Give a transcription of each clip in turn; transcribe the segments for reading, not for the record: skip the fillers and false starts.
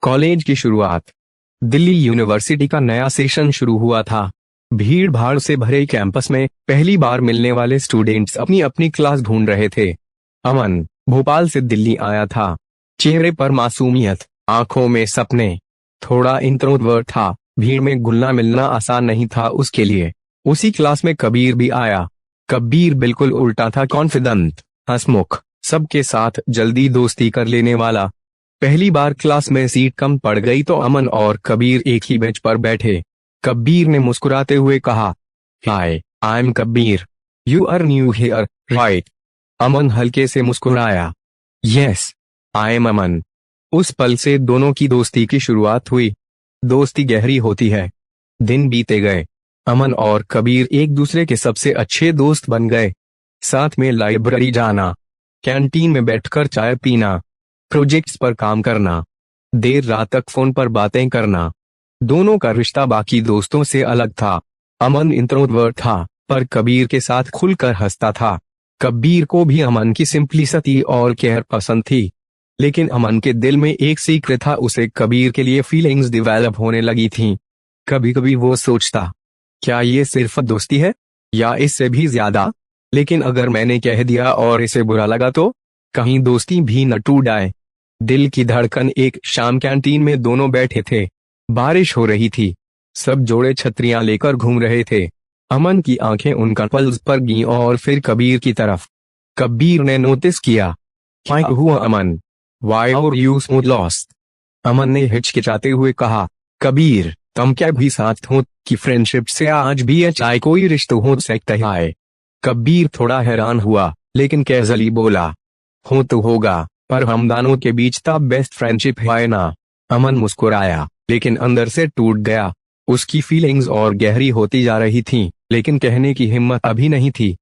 College की शुरुआत। Delhi university का नया सेशन शुरू हुआ था। भीड़ भाड़ से भरे कैंपस में पहली बार मिलने वाले स्टूडेंट्स अपनी अपनी क्लास ढूंढ रहे थे। अमन भोपाल से दिल्ली आया था। चेहरे पर मासूमियत, आंखों में सपने। थोड़ा इंट्रोवर्ट था, भीड़ में घुलना मिलना आसान नहीं था उसके लिए। उसी क्लास में कबीर भी आया। कबीर बिल्कुल उल्टा था, कॉन्फिडेंट, हंसमुख, सबके साथ जल्दी दोस्ती कर लेने वाला। पहली बार क्लास में सीट कम पड़ गई तो अमन और कबीर एक ही बेंच पर बैठे। कबीर ने मुस्कुराते हुए कहा, hi, I am Kabir, you are new here right. Aman हल्के से मुस्कुराया, यस, आई एम अमन। उस पल से दोनों की दोस्ती की शुरुआत हुई। दोस्ती गहरी होती है। दिन बीते गए। अमन और कबीर एक दूसरे के सबसे अच्छे दोस्त बन गए। साथ में लाइब्रेरी जाना, कैंटीन में बैठकर चाय पीना, प्रोजेक्ट्स पर काम करना, देर रात तक फोन पर बातें करना। दोनों का रिश्ता बाकी दोस्तों से अलग था। अमन इंट्रोवर्ट था, पर कबीर के साथ खुलकर हंसता था। कबीर को भी अमन की सिंप्लिसिटी और केयर पसंद थी। लेकिन अमन के दिल में एक सीक्रेट था, उसे कबीर के लिए फीलिंग्स डेवलप होने लगी थीं। कभी कभी वो सोचता, क्या ये सिर्फ दोस्ती है या इससे भी ज्यादा? लेकिन अगर मैंने कह दिया और इसे बुरा लगा तो कहीं दोस्ती भी न टूट जाए। दिल की धड़कन। एक शाम कैंटीन में दोनों बैठे थे। बारिश हो रही थी। सब जोड़े छतरियां लेकर घूम रहे थे। अमन की आंखें उनका पल्स पर गईं और फिर कबीर की तरफ। कबीर ने नोटिस किया, क्या हुआ अमन? Why are you so lost? अमन ने हिचकिचाते हुए कहा, कबीर, तुम क्या भी साथ हो कि फ्रेंडशिप से आज भी चाहे कोई रिश्ता हो सकता है? कबीर थोड़ा हैरान हुआ, लेकिन कैजुअली बोला, हो तो होगा, पर हम दोनों के बीच तो बेस्ट फ्रेंडशिप है ना। अमन मुस्कुराया, लेकिन अंदर से टूट गया। उसकी फीलिंग्स और गहरी होती जा रही थीं, लेकिन कहने की हिम्मत अभी नहीं थी।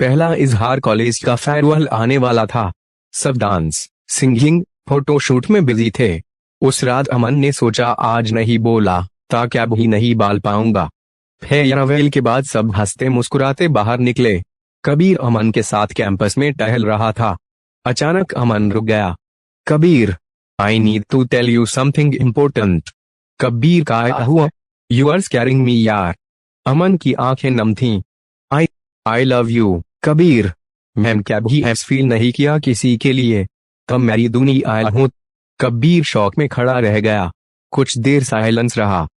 पहला इजहार कॉलेज का फेयरवेल आने वाला था। सब डांस, सिंगिंग, फोटोशूट में बिजी थे। उस रात अमन ने सोचा, आज नहीं बोला ताकि अब ही नहीं बाल पाऊंगा। फेयरवेल के बाद सब हंसते मुस्कुराते बाहर निकले। कबीर अमन के साथ कैंपस में टहल रहा था। अचानक अमन रुक गया। Kabir, I need to tell you something important. Kabir का हुआ, यू आर स्कैरिंग मी यार। अमन की आंखें नम थीं। I love you Kabir. Ma'am क्या भी ऐसा फील नहीं किया किसी के लिए। तुम मेरी दुनिया हो। कबीर शौक में खड़ा रह गया। कुछ देर साइलेंस रहा।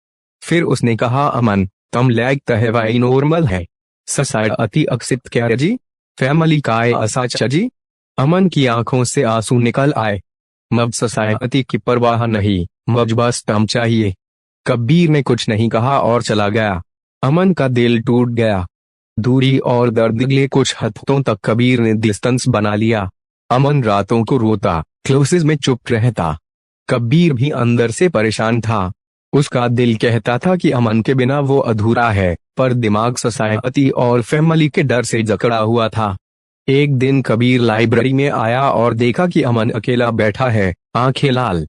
फिर उसने कहा, अमन, तुम लगता है वाई नॉर्मल है। सोसाइटी एक्सेप्ट क्या जी? फैमिली का ऐसा जी? अमन की आंखों से आंसू निकल आए। मब सोसाइटी की परवाह नहीं, मब बस तुम चाहिए। कबीर ने कुछ नहीं कहा और चला गया। अमन का दिल टूट गया। दूरी और दर्द ले कुछ हफ्तों तक कबीर ने डिस्टेंस बना लिया। अमन रातों को रोता, क्लासेस में चुप रहता। कबीर भी अंदर से परेशान था। उसका दिल कहता था कि अमन के बिना वो अधूरा है, पर दिमाग सोसाइटी और फैमिली के डर से जकड़ा हुआ था। एक दिन कबीर लाइब्रेरी में आया और देखा कि अमन अकेला बैठा है, आंखें लाल।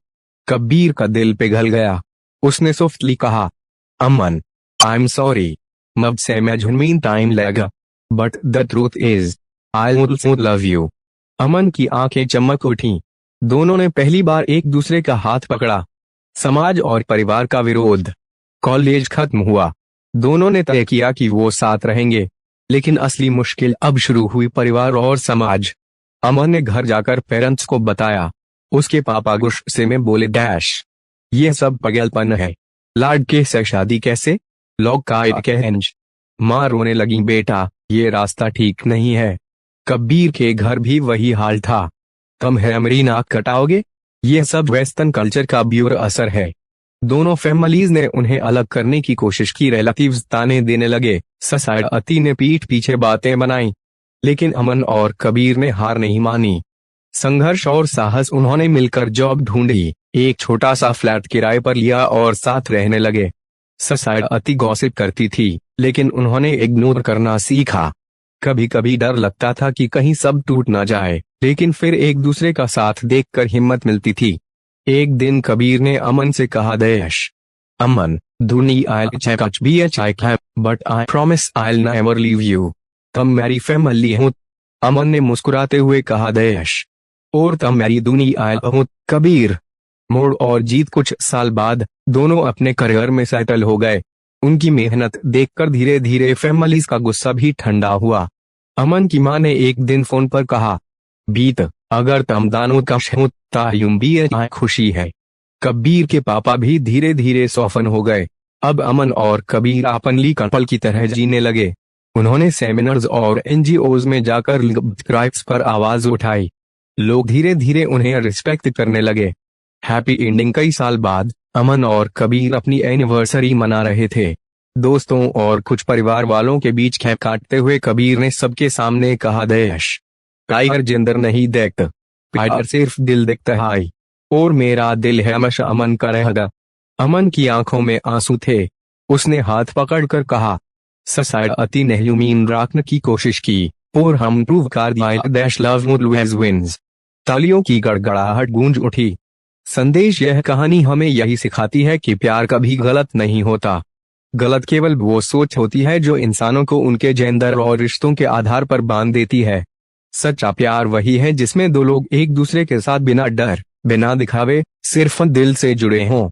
कबीर का दिल पिघल गया। उसने सॉफ्टली कहा, अमन, आई एम सॉरी, मब से मैं झुनमीन टाइम लगा, but the truth is I also love you. Aman की आंखें चमक उठी। दोनों ने पहली बार एक दूसरे का हाथ पकड़ा। समाज और परिवार का विरोध। कॉलेज खत्म हुआ। दोनों ने तय किया कि वो साथ रहेंगे। लेकिन असली मुश्किल अब शुरू हुई, परिवार और समाज। अमन ने घर जाकर पेरेंट्स को बताया। उसके पापा गुस्से में बोले, डैश, ये सब पागलपन है। लड़के से शादी कैसे? लोग का कहंज। माँ रोने लगी, बेटा, ये रास्ता ठीक नहीं है। कबीर के घर भी वही हाल था। तुम है मेरी नाक कटाओगे? ये सब वेस्टर्न कल्चर का बुरा असर है। दोनों फैमिलीज ने उन्हें अलग करने की कोशिश की। रिलेटिव्स ताने देने लगे। सोसाइटी ने पीठ पीछे बातें बनाई। लेकिन अमन और कबीर ने हार नहीं मानी। संघर्ष और साहस। उन्होंने मिलकर जॉब ढूंढी, एक छोटा सा फ्लैट किराए पर लिया और साथ रहने लगे। सोसाइटी गॉसिप करती थी, लेकिन उन्होंने इग्नोर करना सीखा। कभी कभी डर लगता था कि कहीं सब टूट ना जाए, लेकिन फिर एक दूसरे का साथ देखकर हिम्मत मिलती थी। एक दिन कबीर ने अमन से कहा, देश, अमन, दुनिया कुछ भी है, but I promise I will never leave you. तुम मेरी फैमिली हो। अमन ने मुस्कुराते हुए कहा, देश, और तुम मेरी दुनिया हो। कबीर, मोड़ और जीत कुछ साल बाद दोनों अपने करियर में सेटल हो गए। उनकी मेहनत देखकर धीरे धीरे फैमिलीज का गुस्सा भी ठंडा हुआ। अमन की मां ने एक दिन फोन पर कहा, बीत अगर तुम दानों का तायुम भी खुशी है। कबीर के पापा भी धीरे धीरे सौफन हो गए। अब अमन और कबीर अपनली कपल की तरह जीने लगे। उन्होंने सेमिनार्स और एनजीओज में जाकर राइट्स पर आवाज उठाई। लोग धीरे धीरे उन्हें रिस्पेक्ट करने लगे। Happy ending. कई साल बाद अमन और कबीर अपनी एनिवर्सरी मना रहे थे। दोस्तों और कुछ परिवार वालों के बीच केक काटते हुए कबीर ने सबके सामने कहा, देश टाइगर जिंदर नहीं देखता, टाइगर सिर्फ दिल देखता है और मेरा दिल है हमेशा अमन का रहेगा। अमन की आंखों में आंसू थे। उसने हाथ पकड़कर कहा, सोसाइटी ने ह्यूमन रखने की कोशिश की और हम प्रूव कर दिया दैट लव ऑलवेज विंस। तालियों की गड़गड़ाहट गूंज उठी। संदेश। यह कहानी हमें यही सिखाती है कि प्यार कभी गलत नहीं होता। गलत केवल वो सोच होती है जो इंसानों को उनके जेंडर और रिश्तों के आधार पर बांध देती है। सच्चा प्यार वही है जिसमें दो लोग एक दूसरे के साथ बिना डर, बिना दिखावे, सिर्फ दिल से जुड़े हों।